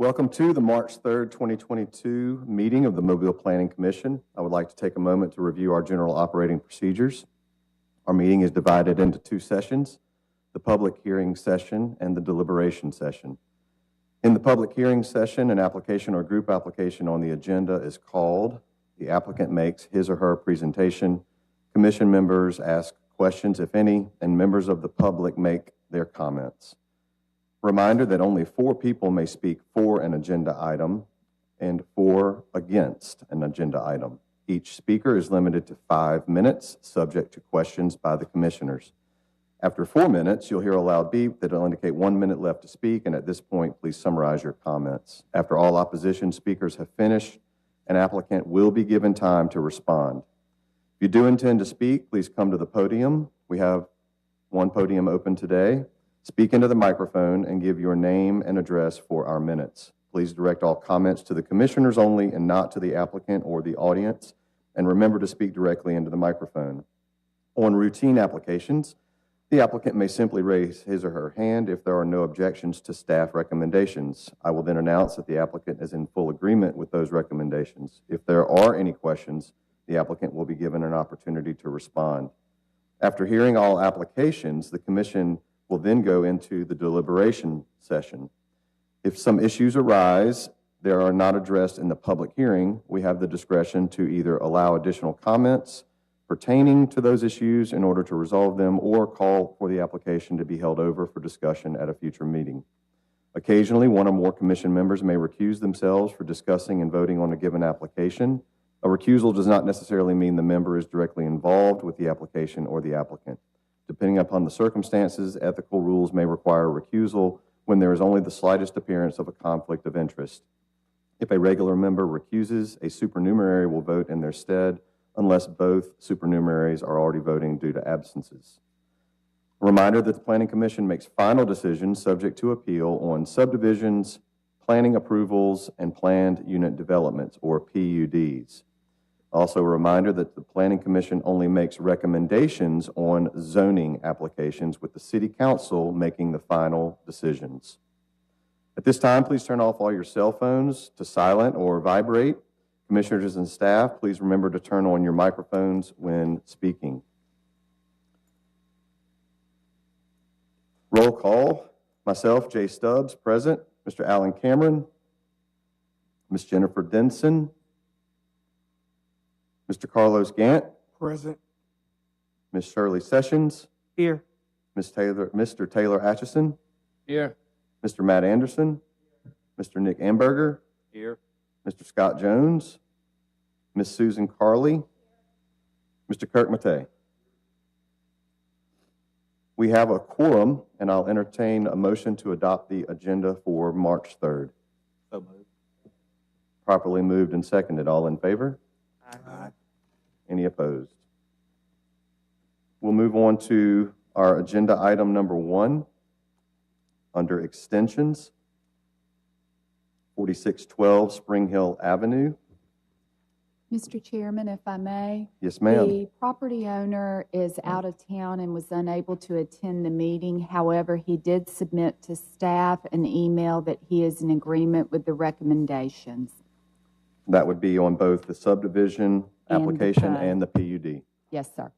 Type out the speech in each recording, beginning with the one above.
Welcome to the March 3rd, 2022 meeting of the Mobile Planning Commission. I would like to take a moment to review our general operating procedures. Our meeting is divided into two sessions, the public hearing session and the deliberation session. In the public hearing session, an application or group application on the agenda is called. The applicant makes his or her presentation. Commission members ask questions, if any, and members of the public make their comments. Reminder that only 4 people may speak for an agenda item and 4 against an agenda item. Each speaker is limited to 5 minutes, subject to questions by the commissioners. After 4 minutes, you'll hear a loud beep that will indicate 1 minute left to speak, and at this point, please summarize your comments. After all opposition speakers have finished, an applicant will be given time to respond. If you do intend to speak, please come to the podium. We have one podium open today. Speak into the microphone and give your name and address for our minutes. Please direct all comments to the commissioners only and not to the applicant or the audience, and remember to speak directly into the microphone. On routine applications, the applicant may simply raise his or her hand if there are no objections to staff recommendations. I will then announce that the applicant is in full agreement with those recommendations. If there are any questions, the applicant will be given an opportunity to respond. After hearing all applications, the commission will then go into the deliberation session. If some issues arise that are not addressed in the public hearing, we have the discretion to either allow additional comments pertaining to those issues in order to resolve them or call for the application to be held over for discussion at a future meeting. Occasionally, one or more commission members may recuse themselves for discussing and voting on a given application. A recusal does not necessarily mean the member is directly involved with the application or the applicant. Depending upon the circumstances, ethical rules may require recusal when there is only the slightest appearance of a conflict of interest. If a regular member recuses, a supernumerary will vote in their stead unless both supernumeraries are already voting due to absences. A reminder that the Planning Commission makes final decisions subject to appeal on subdivisions, planning approvals, and planned unit developments, or PUDs. Also a reminder that the Planning Commission only makes recommendations on zoning applications, with the City Council making the final decisions. At this time, please turn off all your cell phones to silent or vibrate. Commissioners and staff, please remember to turn on your microphones when speaking. Roll call. Myself, Jay Stubbs, present. Mr. Alan Cameron. Ms. Jennifer Denson. Mr. Carlos Gant. Present. Ms. Shirley Sessions. Here. Mr. Taylor Atchison. Here. Mr. Matt Anderson. Mr. Nick Amberger. Here. Mr. Scott Jones. Ms. Susan Carley. Mr. Kirk Matei. We have a quorum, and I'll entertain a motion to adopt the agenda for March 3rd. So moved. Properly moved and seconded. All in favor? Aye. Any opposed? We'll move on to our agenda item number 1 under extensions, 4612 Spring Hill Avenue. Mr. Chairman, if I may. Yes, ma'am. The property owner is out of town and was unable to attend the meeting. However, he did submit to staff an email that he is in agreement with the recommendations. That would be on both the subdivision application and the PUD. Yes, sir.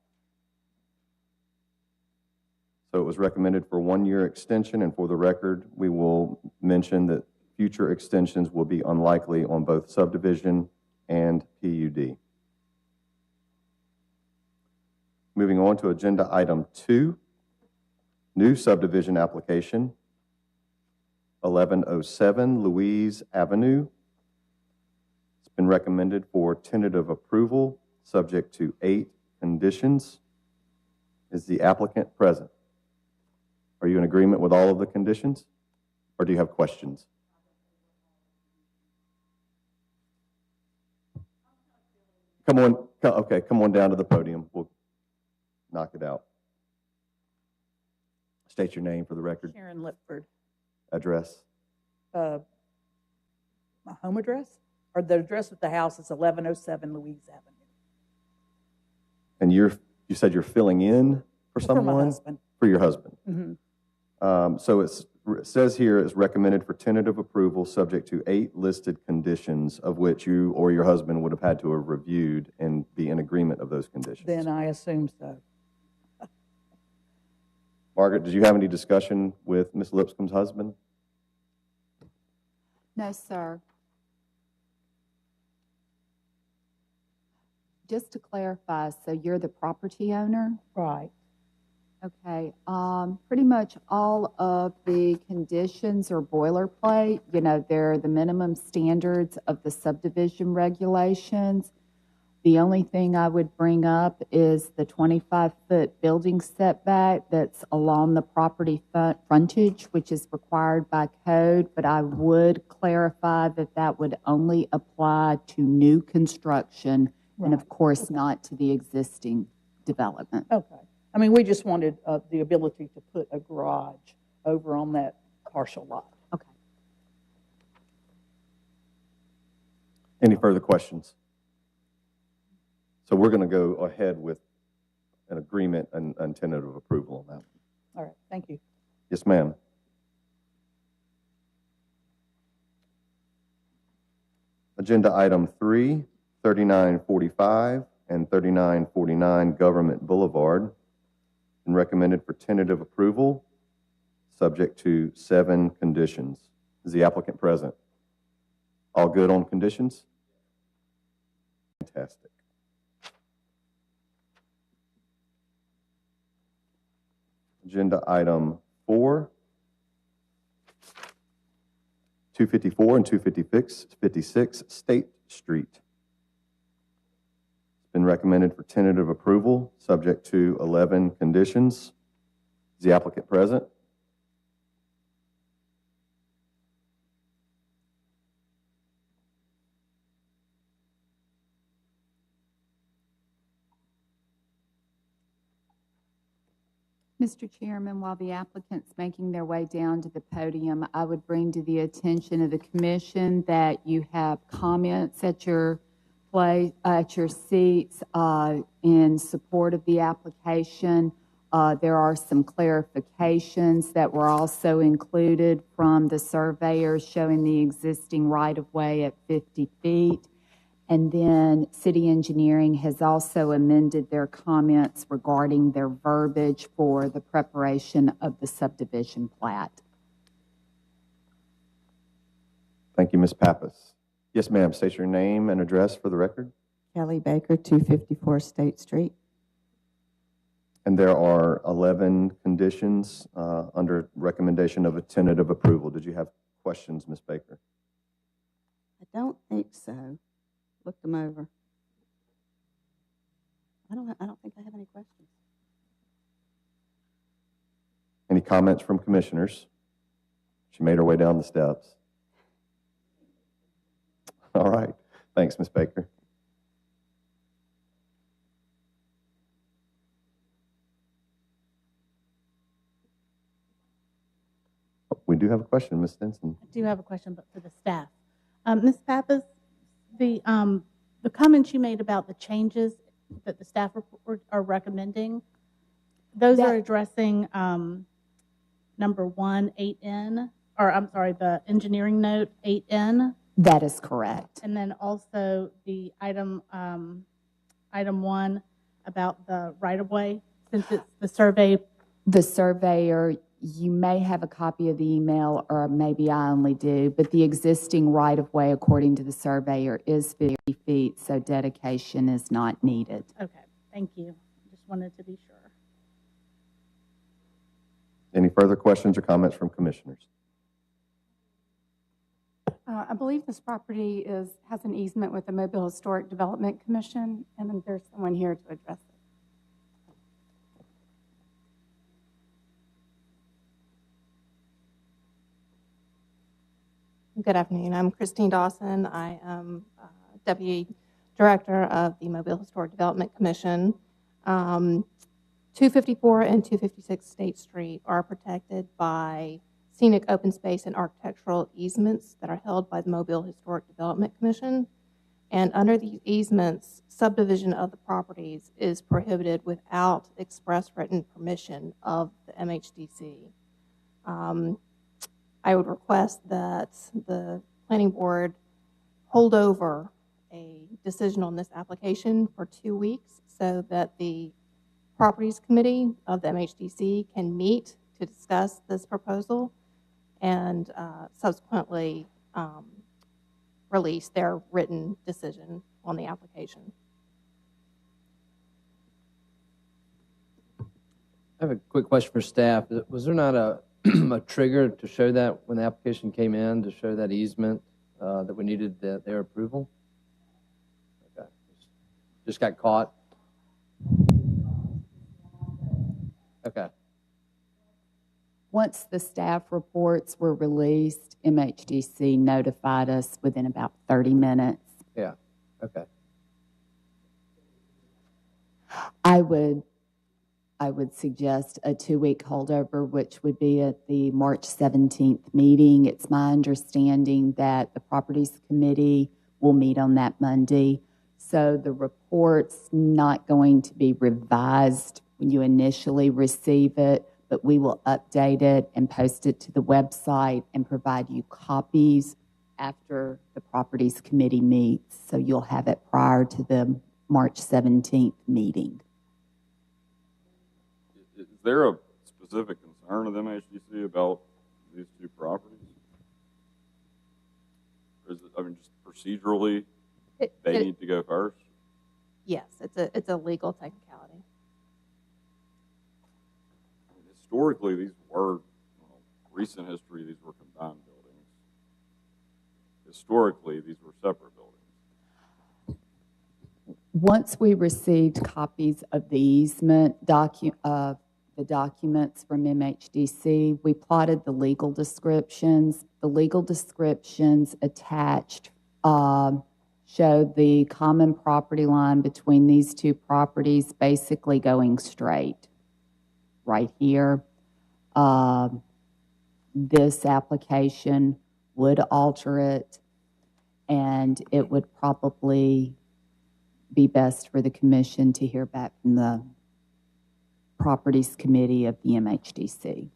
So it was recommended for 1-year extension, and for the record, we will mention that future extensions will be unlikely on both subdivision and PUD. Moving on to agenda item 2, new subdivision application, 1107 Louise Avenue. It's been recommended for tentative approval, subject to 8 conditions. Is the applicant present? Are you in agreement with all of the conditions, or do you have questions? Come on down to the podium. We'll knock it out. State your name for the record. Sharon Lipford. Address. My home address? Or the address of the house is 1107 Louise Avenue. And you said you're filling in for someone? For my husband. For your husband. Mm-hmm. So it's it says here it's recommended for tentative approval, subject to 8 listed conditions, of which you or your husband would have had to have reviewed and be in agreement of those conditions. Then I assume so. Margaret, did you have any discussion with Ms. Lipscomb's husband? No, sir. Just to clarify, so you're the property owner? Right. Okay, pretty much all of the conditions are boilerplate. You know, they're the minimum standards of the subdivision regulations. The only thing I would bring up is the 25-foot building setback that's along the property frontage, which is required by code, but I would clarify that that would only apply to new construction and, of course, not to the existing development. Okay. I mean, we just wanted the ability to put a garage over on that partial lot. Okay. Any further questions? So we're going to go ahead with an agreement and tentative approval on that. All right, thank you. Yes, ma'am. Agenda item 3, 3945 and 3949 Government Boulevard, and recommended for tentative approval, subject to 7 conditions. Is the applicant present? All good on conditions? Fantastic. Agenda item 4, 254 and 256 State Street. It's been recommended for tentative approval, subject to 11 conditions. Is the applicant present? Mr. Chairman, while the applicant's making their way down to the podium, I would bring to the attention of the commission that you have comments at your seats in support of the application. There are some clarifications that were also included from the surveyors showing the existing right-of-way at 50 feet. And then city engineering has also amended their comments regarding their verbiage for the preparation of the subdivision plat. Thank you, Ms. Pappas. Yes, ma'am. State your name and address for the record. Kelly Baker, 254 State Street. And there are 11 conditions under recommendation of a tentative approval. Did you have questions, Ms. Baker? I don't think so. Looked them over. I don't think I have any questions. Any comments from commissioners? She made her way down the steps. All right. Thanks, Ms. Baker. We do have a question, Ms. Stinson. I do have a question, but for the staff. Ms. Pappas, the comments you made about the changes that the staff are recommending, those are addressing number 1, 8N, or I'm sorry, the engineering note 8N. That is correct. And then also the item 1 about the right-of-way, since it's the survey. The surveyor, you may have a copy of the email, or maybe I only do, but the existing right-of-way, according to the surveyor, is 50 feet, so dedication is not needed. Okay, thank you. Just wanted to be sure. Any further questions or comments from commissioners? I believe this property has an easement with the Mobile Historic Development Commission, and then there's someone here to address it. Good afternoon. I'm Christine Dawson. I am Deputy Director of the Mobile Historic Development Commission. 254 and 256 State Street are protected by scenic open space and architectural easements that are held by the Mobile Historic Development Commission. And under these easements, subdivision of the properties is prohibited without express written permission of the MHDC. I would request that the planning board hold over a decision on this application for 2 weeks so that the properties committee of the MHDC can meet to discuss this proposal and subsequently release their written decision on the application. I have a quick question for staff. Was there not a, a trigger to show that when the application came in, to show that easement, that we needed their approval? Okay. Just got caught? Okay. Once the staff reports were released, MHDC notified us within about 30 minutes. Yeah. Okay. I would suggest a 2-week holdover, which would be at the March 17th meeting. It's my understanding that the Properties Committee will meet on that Monday. So the report's not going to be revised when you initially receive it, but we will update it and post it to the website and provide you copies after the Properties Committee meets. So you'll have it prior to the March 17th meeting. Is there a specific concern of the MHDC about these two properties? Or is it, I mean, just procedurally, they need to go first? Yes, it's a legal technicality. I mean, historically, these were, recent history, these were combined buildings. Historically, these were separate buildings. Once we received copies of the easement the documents from MHDC, we plotted the legal descriptions. The legal descriptions attached showed the common property line between these two properties basically going straight right here. This application would alter it, and it would probably be best for the commission to hear back from the Properties Committee of the MHDC.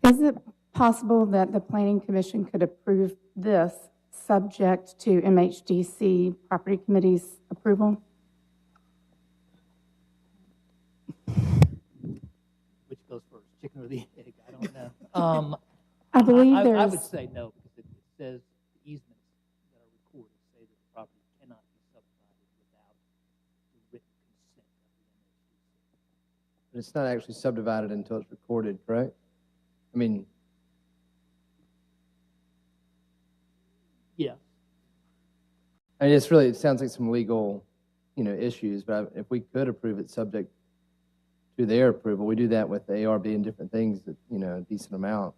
Is it possible that the Planning Commission could approve this subject to MHDC Property Committee's approval? Which goes first, chicken or the egg? I don't know. I believe I there's. would say no, because it says the easements that are recorded say that the property cannot be subdivided without the written consent of the MHDC. But it's not actually subdivided until it's recorded, correct? I mean, Yeah. I mean, it's really, it sounds like some legal, issues, but if we could approve it subject to their approval, we do that with the ARB and different things that, a decent amount.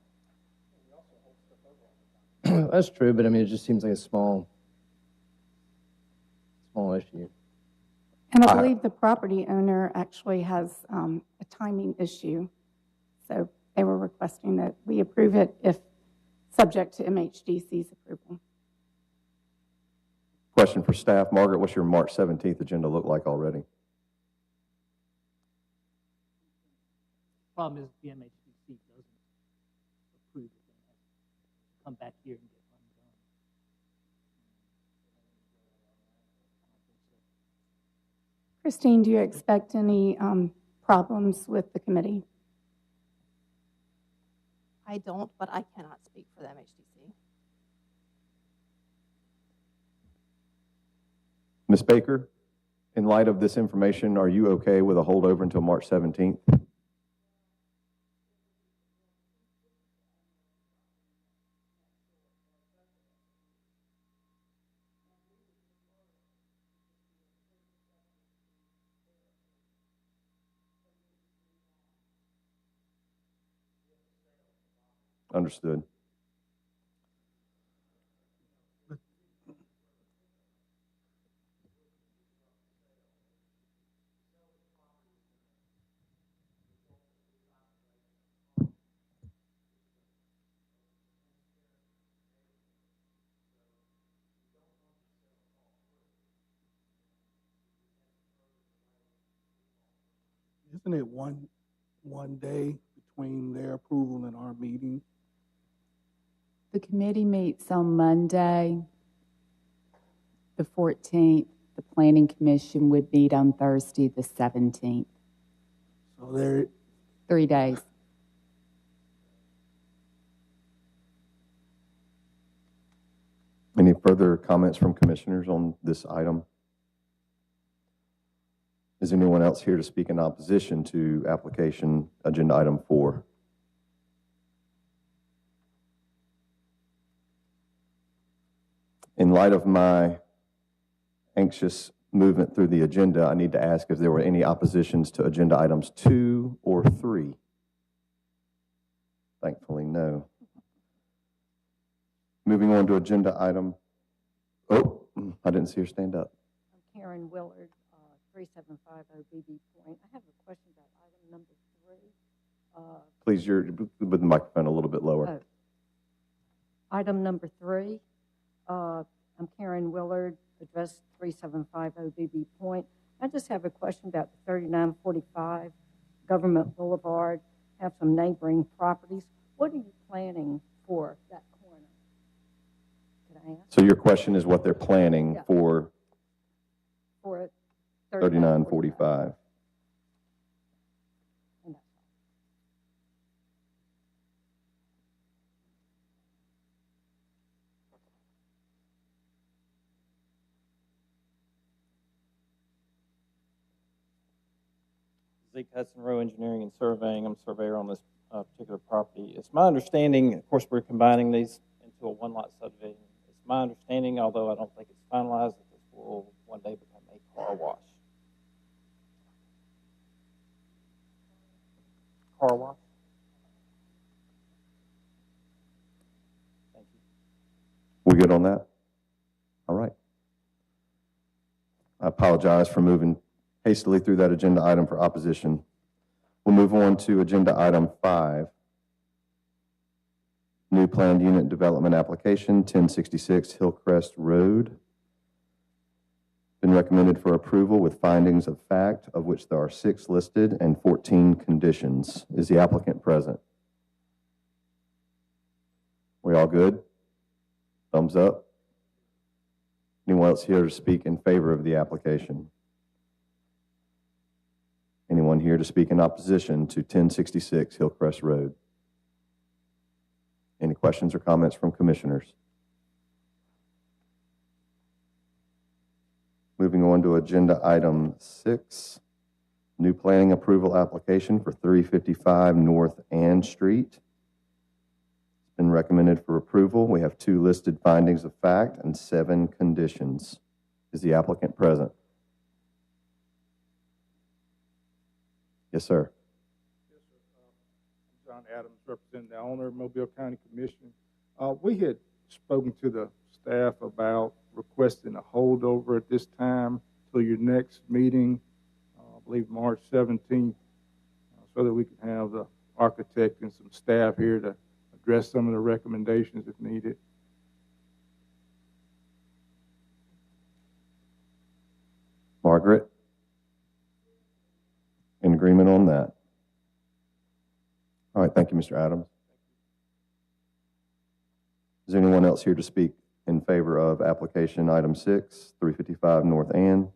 That's true, but I mean, it just seems like a small issue. And I believe the property owner actually has a timing issue. So they were requesting that we approve it if subject to MHDC's approval. Question for staff. Margaret, what's your March 17th agenda look like already? Problem is the MHDC doesn't approve it, then it has to come back here and get undone. Christine, do you expect any problems with the committee? I don't, but I cannot speak for the MHDC. Ms. Baker, in light of this information, are you okay with a holdover until March 17th? Understood. Isn't it one day between their approval and our meeting? The committee meets on Monday, the 14th. The Planning Commission would meet on Thursday, the 17th. So there, 3 days. Any further comments from commissioners on this item? Is anyone else here to speak in opposition to application agenda item 4? In light of my anxious movement through the agenda, I need to ask if there were any oppositions to agenda items 2 or 3. Thankfully, no. Moving on to agenda item, oh, I didn't see her stand up. I'm Karen Willard, 3750 BB Point. I have a question about item number 3. Please, you're with the microphone a little bit lower. Item number 3. I'm Karen Willard, address 3750 BB Point. I just have a question about the 3945 Government Boulevard. Have some neighboring properties. What are you planning for that corner? Could I ask? So your question is what they're planning for 3945. Zeke Hudson Row Engineering and Surveying. I'm a surveyor on this particular property. It's my understanding, of course, we're combining these into a one-lot subdivision. It's my understanding, although I don't think it's finalized, that this will one day become a car wash. Car wash? Thank you. We good on that? All right. I apologize for moving hastily through that agenda item for opposition. We'll move on to agenda item 5. New planned unit development application, 1066 Hillcrest Road. Been recommended for approval with findings of fact, of which there are 6 listed and 14 conditions. Is the applicant present? We all good? Thumbs up. Anyone else here to speak in favor of the application? Anyone here to speak in opposition to 1066 Hillcrest Road? Any questions or comments from commissioners? Moving on to agenda item 6, new planning approval application for 355 North Ann Street. It's been recommended for approval. We have 2 listed findings of fact and 7 conditions. Is the applicant present? Yes, sir. Yes, sir. I'm John Adams, representing the owner of Mobile County Commission. We had spoken to the staff about requesting a holdover at this time till your next meeting, I believe March 17th, so that we can have the architect and some staff here to address some of the recommendations if needed. Margaret? In agreement on that? All right, thank you, Mr. Adams. Is there anyone else here to speak in favor of application item 6, 355 North Ann?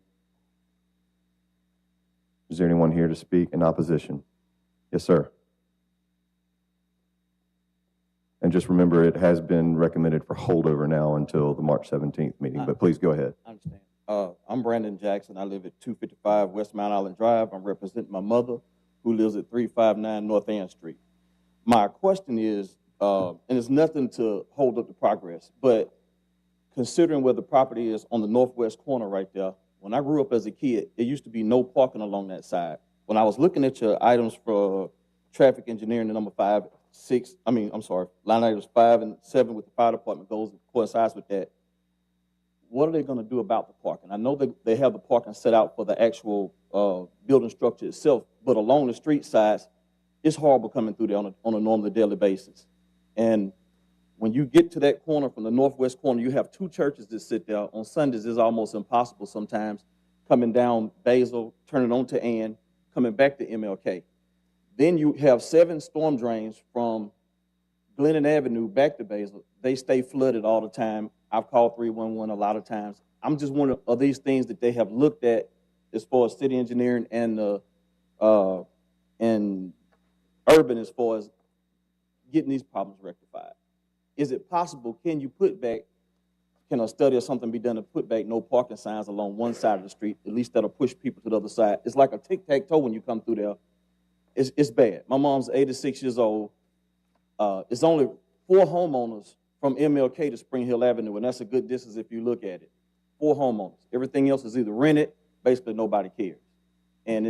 Is there anyone here to speak in opposition? Yes, sir. And just remember, it has been recommended for holdover now until the March 17th meeting, but please go ahead. I understand. I'm Brandon Jackson. I live at 255 West Mount Island Drive. I'm representing my mother, who lives at 359 North Ann Street. My question is, and it's nothing to hold up the progress, but considering where the property is on the northwest corner right there, when I grew up as a kid, there used to be no parking along that side. When I was looking at your items for traffic engineering, the number 5, 6, line items 5 and 7 with the fire department coincides with that. What are they going to do about the parking? I know that they have the parking set out for the actual building structure itself, but along the street sides, it's horrible coming through there on a normal daily basis. And when you get to that corner, from the northwest corner, you have 2 churches that sit there. On Sundays, it's almost impossible sometimes, coming down Basil, turning on to Ann, coming back to MLK. Then you have 7 storm drains from Glennon Avenue back to Basil. They stay flooded all the time. I've called 311 a lot of times. I'm just wondering, are these things that they have looked at as far as city engineering and urban as far as getting these problems rectified? Is it possible, can a study or something be done to put back no parking signs along one side of the street, at least that'll push people to the other side? It's like a tic-tac-toe when you come through there. It's bad. My mom's 86 years old. It's only 4 homeowners from MLK to Spring Hill Avenue, and that's a good distance if you look at it. 4 homeowners. Everything else is either rented, basically nobody cares. And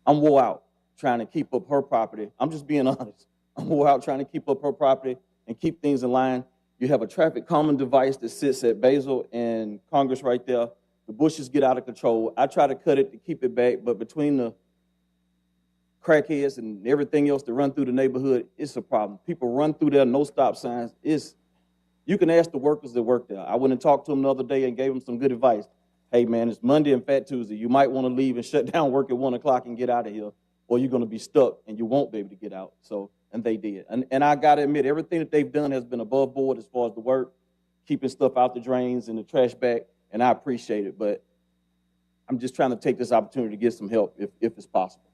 I'm wore out trying to keep up her property. I'm just being honest. I'm wore out trying to keep up her property and keep things in line. You have a traffic calming device that sits at Basil and Congress right there. The bushes get out of control. I try to cut it to keep it back, but between the crackheads and everything else that run through the neighborhood, it's a problem. People run through there, no stop signs. You can ask the workers that work there. I went and talked to them the other day and gave them some good advice. Hey, man, it's Monday and Fat Tuesday. You might want to leave and shut down work at 1 o'clock and get out of here, or you're going to be stuck and you won't be able to get out. And they did. And I got to admit, everything that they've done has been above board as far as the work, keeping stuff out the drains and the trash back, and I appreciate it. But I'm just trying to take this opportunity to get some help if it's possible.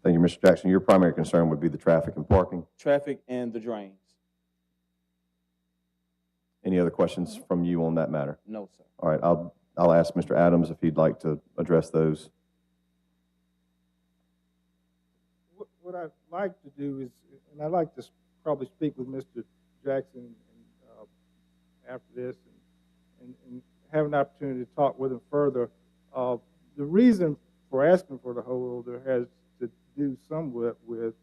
Thank you, Mr. Jackson. Your primary concern would be the traffic and parking? Traffic and the drains. Any other questions from you on that matter? No, sir. All right, I'll ask Mr. Adams if he'd like to address those. What I'd like to do is, and I'd like to probably speak with Mr. Jackson after this and have an opportunity to talk with him further. The reason for asking for the holdover has to do somewhat with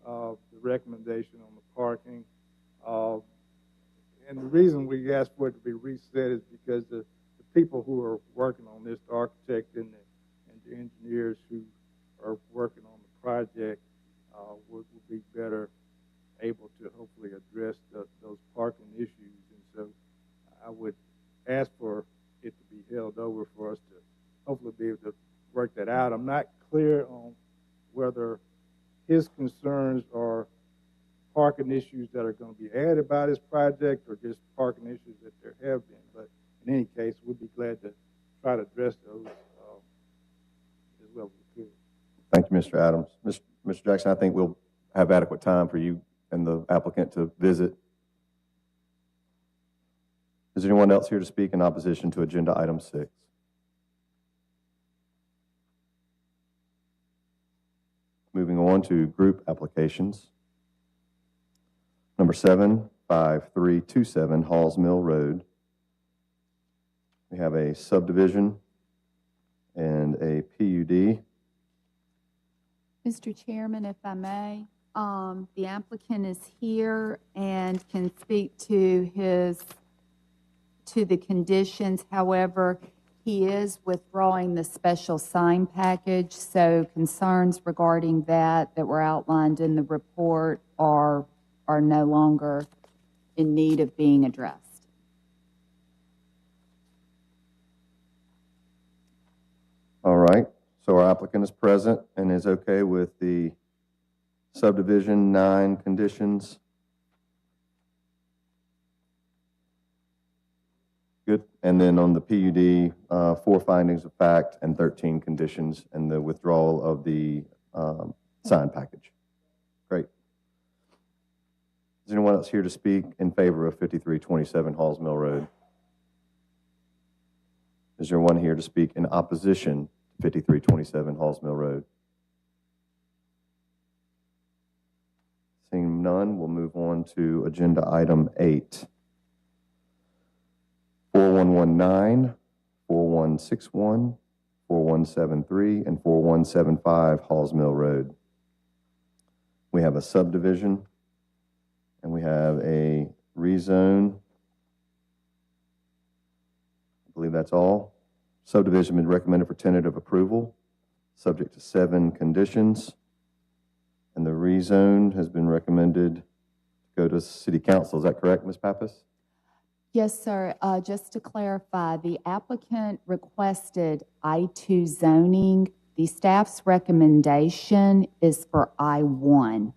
the recommendation on the parking. And the reason we asked for it to be reset is because the people who are working on this, the architect and the engineers who are working on the project, would be better able to hopefully address those parking issues. And so I would ask for it to be held over for us to hopefully be able to work that out. I'm not clear on whether his concerns are parking issues that are going to be added by this project or just parking issues that there have been. But in any case, we'd be glad to try to address those as well as we could. Thank you, Mr. Adams. Mr. Jackson, I think we'll have adequate time for you and the applicant to visit. Is there anyone else here to speak in opposition to agenda item 6? Moving on to group applications. Number 75327 Halls Mill Road. We have a subdivision and a PUD. Mr. Chairman, if I may, the applicant is here and can speak to the conditions. However, he is withdrawing the special sign package, so concerns regarding that were outlined in the report are no longer in need of being addressed. All right, so our applicant is present and is okay with the subdivision 9 conditions. Good. And then on the PUD, 4 findings of fact and 13 conditions, and the withdrawal of the sign package. Great. Is anyone else here to speak in favor of 5327 Halls Mill Road? Is there one here to speak in opposition to 5327 Halls Mill Road? Seeing none, we'll move on to agenda item 8. 4119, 4161, 4173, and 4175 Halls Mill Road. We have a subdivision, and we have a rezone. I believe that's all. Subdivision been recommended for tentative approval, subject to 7 conditions. And the rezone has been recommended to go to City Council. Is that correct, Ms. Pappas? Yes, sir. Just to clarify, the applicant requested I-2 zoning The staff's recommendation is for I-1.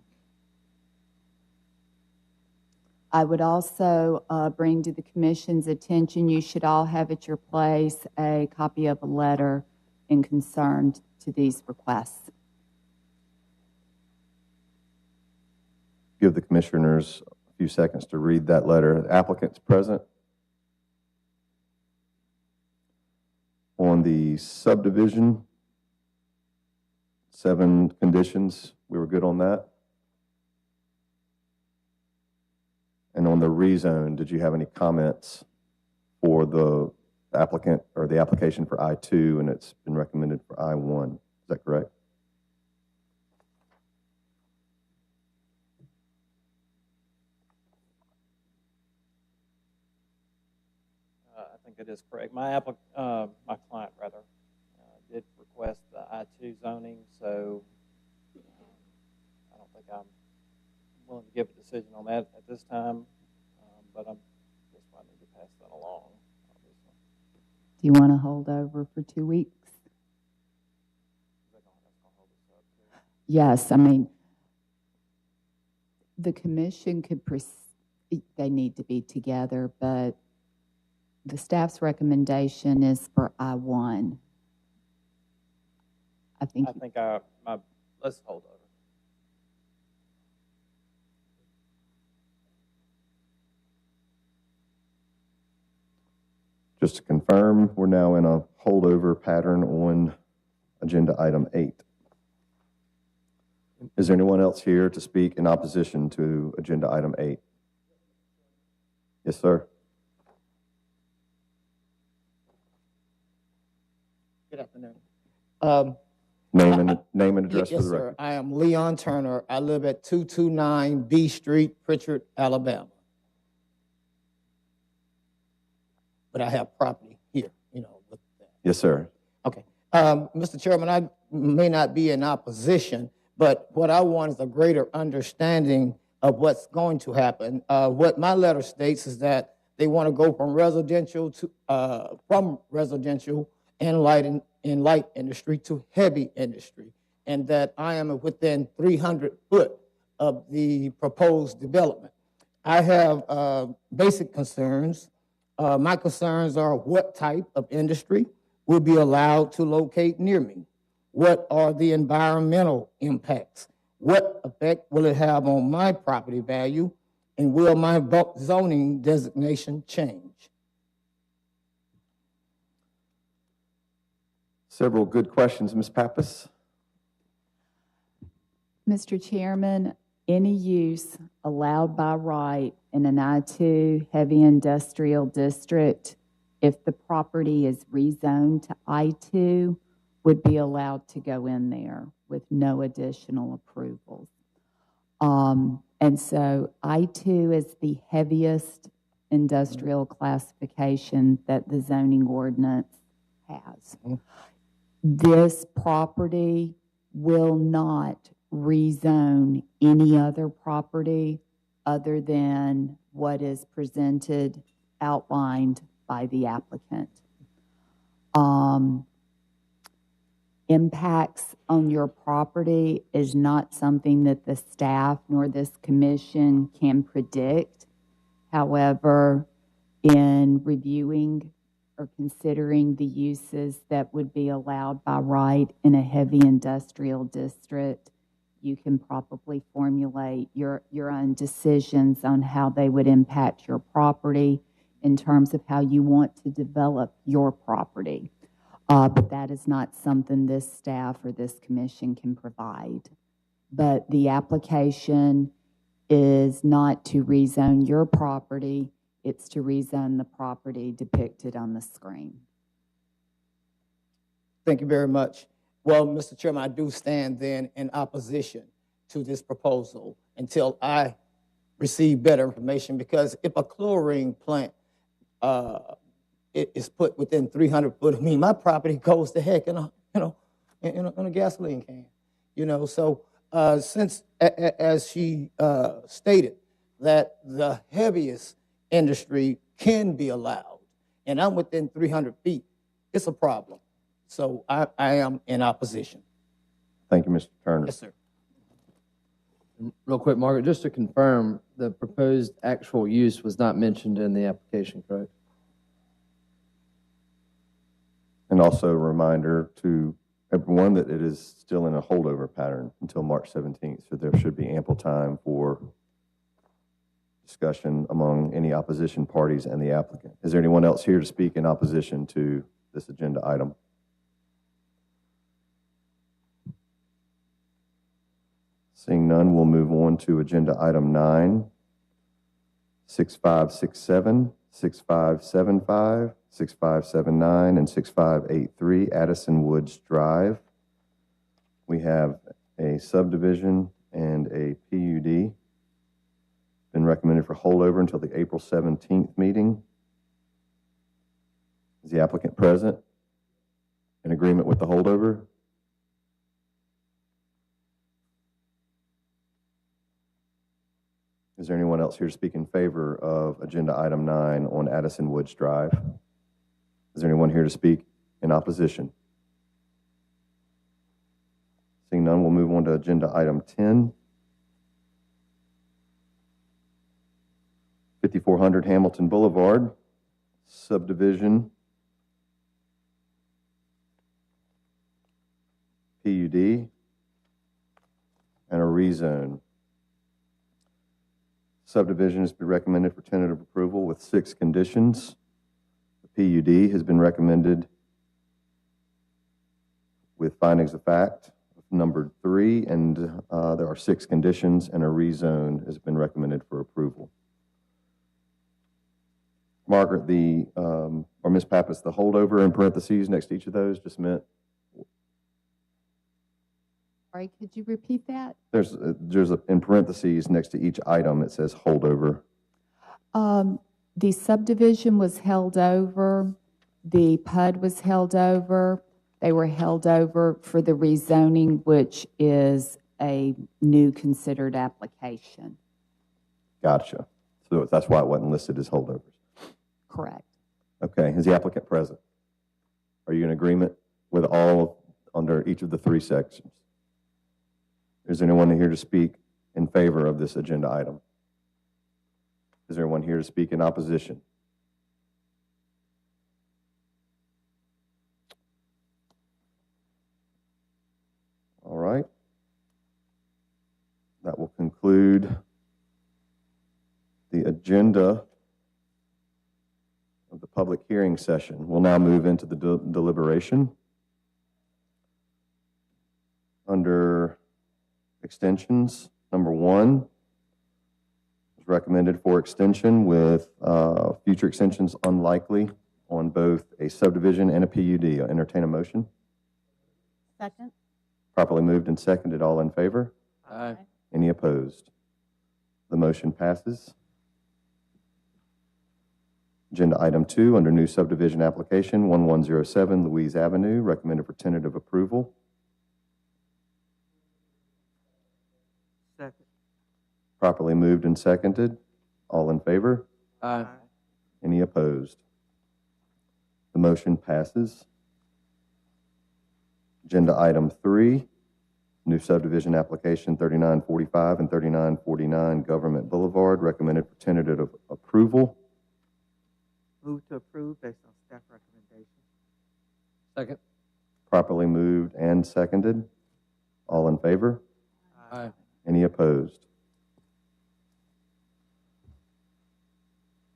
I would also bring to the commission's attention, you should all have at your place a copy of a letter in concern to these requests. Give the commissioners a few seconds to read that letter. The applicant's present. On the subdivision, 7 conditions, we were good on that. And on the rezone, did you have any comments for the applicant or the application for I-2, and it's been recommended for I-1? Is that correct? I think it is correct. My client rather did request the I-2 zoning, so I don't think I'm willing to give a decision on that at this time, but I'm just wanting to pass that along, obviously. Do you want to hold over for 2 weeks? Yes, I mean, the commission could, they need to be together, but the staff's recommendation is for I-1. I think let's hold over. Just to confirm, we're now in a holdover pattern on agenda item 8. Is there anyone else here to speak in opposition to agenda item 8? Yes, sir. Good afternoon. Name and address yes, for the record. Sir. I am Leon Turner. I live at 229 B Street, Pritchard, Alabama. But I have property here, with that. Yes, sir. Okay. Mr. Chairman, I may not be in opposition, but what I want is a greater understanding of what's going to happen. What my letter states is that they want to go from residential and light industry to heavy industry, and that I am within 300 foot of the proposed development. I have basic concerns. My concerns are what type of industry will be allowed to locate near me? What are the environmental impacts? What effect will it have on my property value? And will my zoning designation change? Several good questions, Ms. Pappas. Mr. Chairman, any use allowed by right in an I-2 heavy industrial district, if the property is rezoned to I-2, would be allowed to go in there with no additional approvals. And so I-2 is the heaviest industrial classification that the zoning ordinance has. This property will not rezone any other property other than what is presented, outlined by the applicant. Impacts on your property is not something that the staff nor this commission can predict. However, in reviewing or considering the uses that would be allowed by right in a heavy industrial district, you can probably formulate your own decisions on how they would impact your property in terms of how you want to develop your property. But that is not something this staff or this commission can provide. But the application is not to rezone your property, it's to rezone the property depicted on the screen. Thank you very much. Well, Mr. Chairman, I do stand then in opposition to this proposal until I receive better information, because if a chlorine plant it is put within 300 foot of me, my property goes to heck in a gasoline can. So since, as she stated, that the heaviest industry can be allowed, and I'm within 300 feet, it's a problem. So I am in opposition. Thank you, Mr. Turner. Yes, sir. Real quick, Margaret, just to confirm, the proposed actual use was not mentioned in the application, correct? And also a reminder to everyone that it is still in a holdover pattern until March 17th, so there should be ample time for discussion among any opposition parties and the applicant. Is there anyone else here to speak in opposition to this agenda item? Seeing none, we'll move on to agenda item 9, 6567, 6575, 6579, and 6583 Addison Woods Drive. We have a subdivision and a PUD. Been recommended for holdover until the April 17th meeting. Is the applicant present? In agreement with the holdover? Is there anyone else here to speak in favor of agenda item 9 on Addison Woods Drive? Is there anyone here to speak in opposition? Seeing none, we'll move on to agenda item 10. 5400 Hamilton Boulevard, subdivision, PUD, and a rezone. Subdivision has been recommended for tentative approval with 6 conditions. The PUD has been recommended with findings of fact, numbered 3, and there are 6 conditions, and a rezone has been recommended for approval. Margaret, or Ms. Pappas, the holdover in parentheses next to each of those just meant? Sorry, could you repeat that? There's in parentheses next to each item, it says holdover. The subdivision was held over, the PUD was held over, they were held over for the rezoning, which is a new considered application. Gotcha. So that's why it wasn't listed as holdovers. Correct. Okay, is the applicant present? Are you in agreement with all under each of the 3 sections? Is there anyone here to speak in favor of this agenda item? Is there anyone here to speak in opposition? All right. That will conclude the agenda of the public hearing session. We'll now move into the deliberation. Under extensions, number 1 is recommended for extension with future extensions unlikely on both a subdivision and a PUD. I'll entertain a motion. Second. Properly moved and seconded. All in favor? Aye. Any opposed? The motion passes. Agenda item 2, under new subdivision application 1107 Louise Avenue, recommended for tentative approval. Second. Properly moved and seconded. All in favor? Aye. Any opposed? The motion passes. Agenda item 3, new subdivision application 3945 and 3949 Government Boulevard, recommended for tentative approval. Move to approve based on staff recommendation. Second. Properly moved and seconded. All in favor? Aye. Any opposed?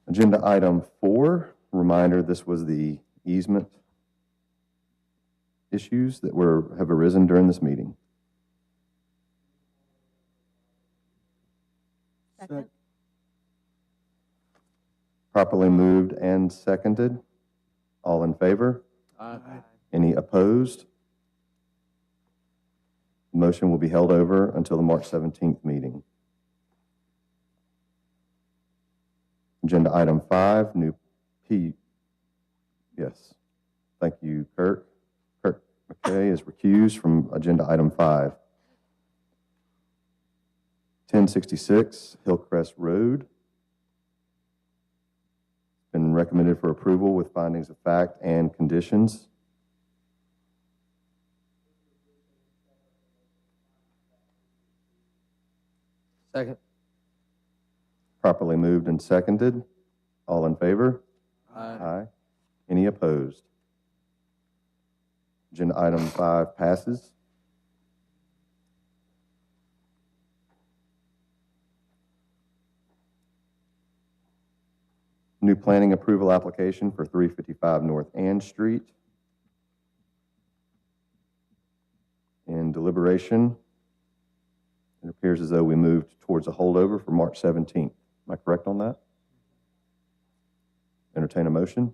Agenda item 4, reminder, this was the easement issues that have arisen during this meeting. Second. Properly moved and seconded. All in favor? Aye. Any opposed? The motion will be held over until the March 17th meeting. Agenda item 5, new P. Yes. Thank you, Kirk. Kirk McKay is recused from agenda item 5. 1066 Hillcrest Road. Been recommended for approval with findings of fact and conditions. Second. Properly moved and seconded. All in favor? Aye. Any opposed? Agenda item 5 passes. New planning approval application for 355 North Ann Street. In deliberation, it appears as though we moved towards a holdover for March 17th. Am I correct on that? Entertain a motion.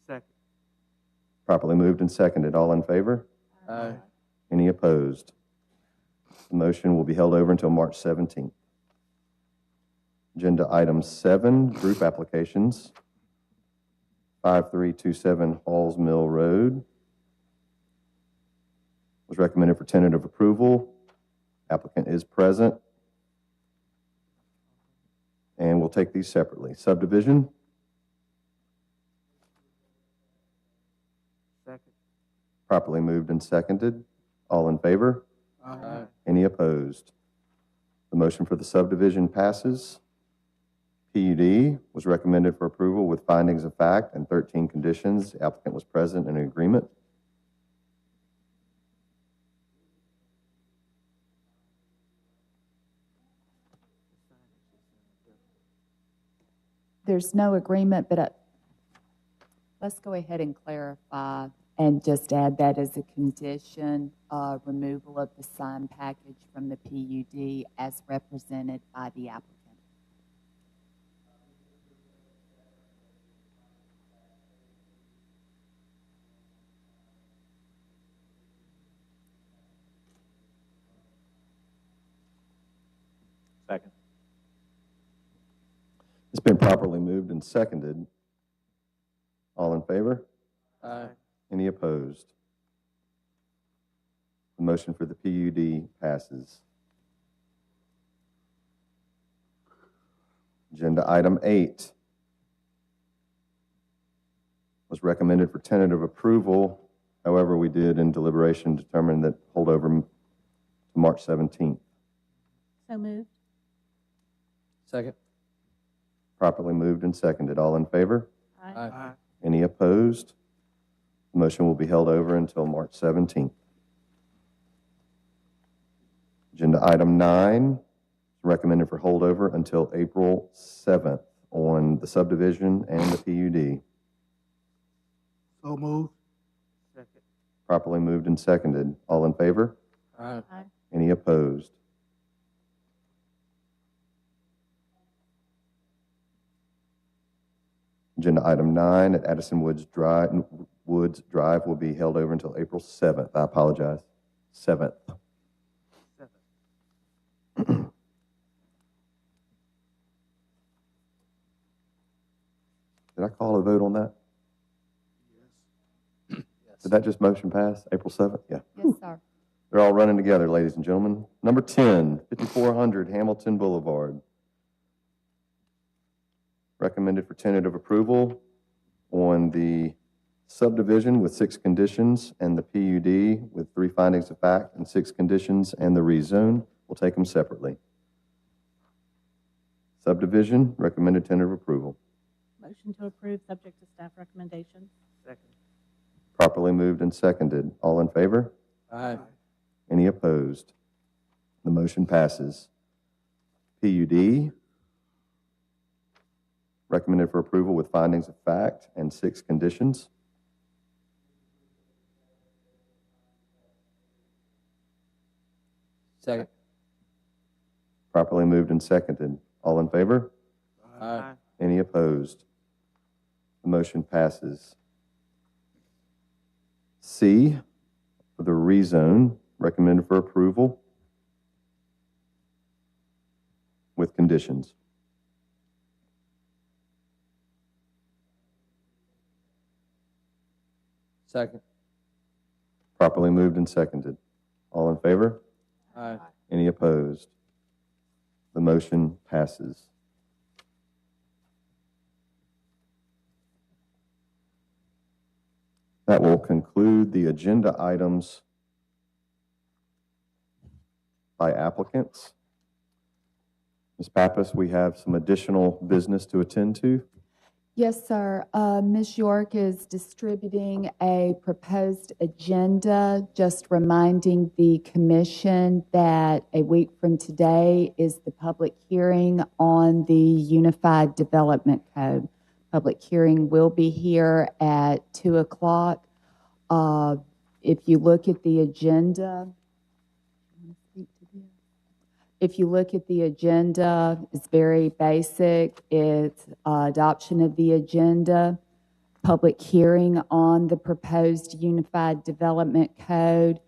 Second. Properly moved and seconded. All in favor? Aye. Any opposed? The motion will be held over until March 17th. Agenda item 7, group applications. 5327 Halls Mill Road was recommended for tentative approval. Applicant is present. And we'll take these separately. Subdivision. Second. Properly moved and seconded. All in favor? Aye. Any opposed? The motion for the subdivision passes. PUD was recommended for approval with findings of fact and 13 conditions. The applicant was present in agreement. There's no agreement, but let's go ahead and clarify and just add that as a condition, removal of the sign package from the PUD as represented by the applicant. Second. It's been properly moved and seconded. All in favor? Aye. Any opposed? The motion for the PUD passes. Agenda item 8 was recommended for tentative approval. However, we did in deliberation determine that holdover to March 17th. So moved. Second. Properly moved and seconded. All in favor? Aye. Any opposed? The motion will be held over until March 17th. Agenda item 9 is recommended for holdover until April 7th on the subdivision and the PUD. So moved. Second. Properly moved and seconded. All in favor? Aye. Any opposed? Agenda item 9 at Addison Woods Drive will be held over until April 7th. I apologize. 7th. Did I call a vote on that? Yes. Did that just motion pass? April 7th? Yeah. Yes, sir. They're all running together, ladies and gentlemen. Number 10, 5400 Hamilton Boulevard. Recommended for tentative approval on the subdivision with 6 conditions and the PUD with 3 findings of fact and 6 conditions and the rezone. We'll take them separately. Subdivision, recommended tentative approval. Motion to approve, subject to staff recommendations. Second. Properly moved and seconded. All in favor? Aye. Any opposed? The motion passes. PUD, recommended for approval with findings of fact and 6 conditions. Second. Properly moved and seconded. All in favor? Aye. Any opposed? The motion passes. C, for the rezone, recommended for approval with conditions. Second. Properly moved and seconded. All in favor? Aye. Any opposed? The motion passes. That will conclude the agenda items by applicants. Ms. Pappas, we have some additional business to attend to. Yes, sir. Ms. York is distributing a proposed agenda, just reminding the commission that a week from today is the public hearing on the Unified Development Code. Public hearing will be here at 2 o'clock. If you look at the agenda, it's very basic. It's adoption of the agenda, public hearing on the proposed Unified Development Code,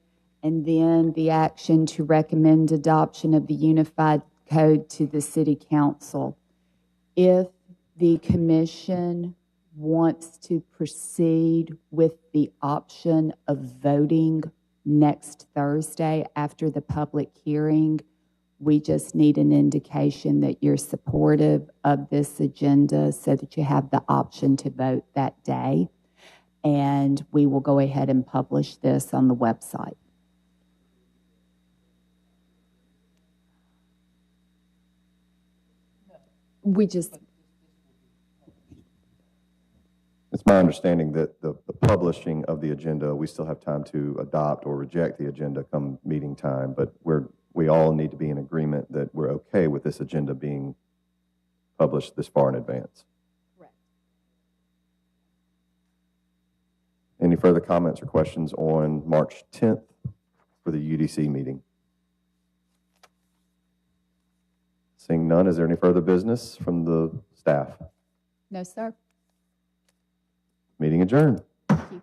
and then the action to recommend adoption of the Unified Code to the City Council. If the commission wants to proceed with the option of voting next Thursday after the public hearing, we just need an indication that you're supportive of this agenda so that you have the option to vote that day. And we will go ahead and publish this on the website. It's my understanding that the publishing of the agenda, we still have time to adopt or reject the agenda come meeting time, but we all need to be in agreement that we're okay with this agenda being published this far in advance. Correct. Any further comments or questions on March 10th for the UDC meeting? Seeing none, is there any further business from the staff? No, sir. Meeting adjourned.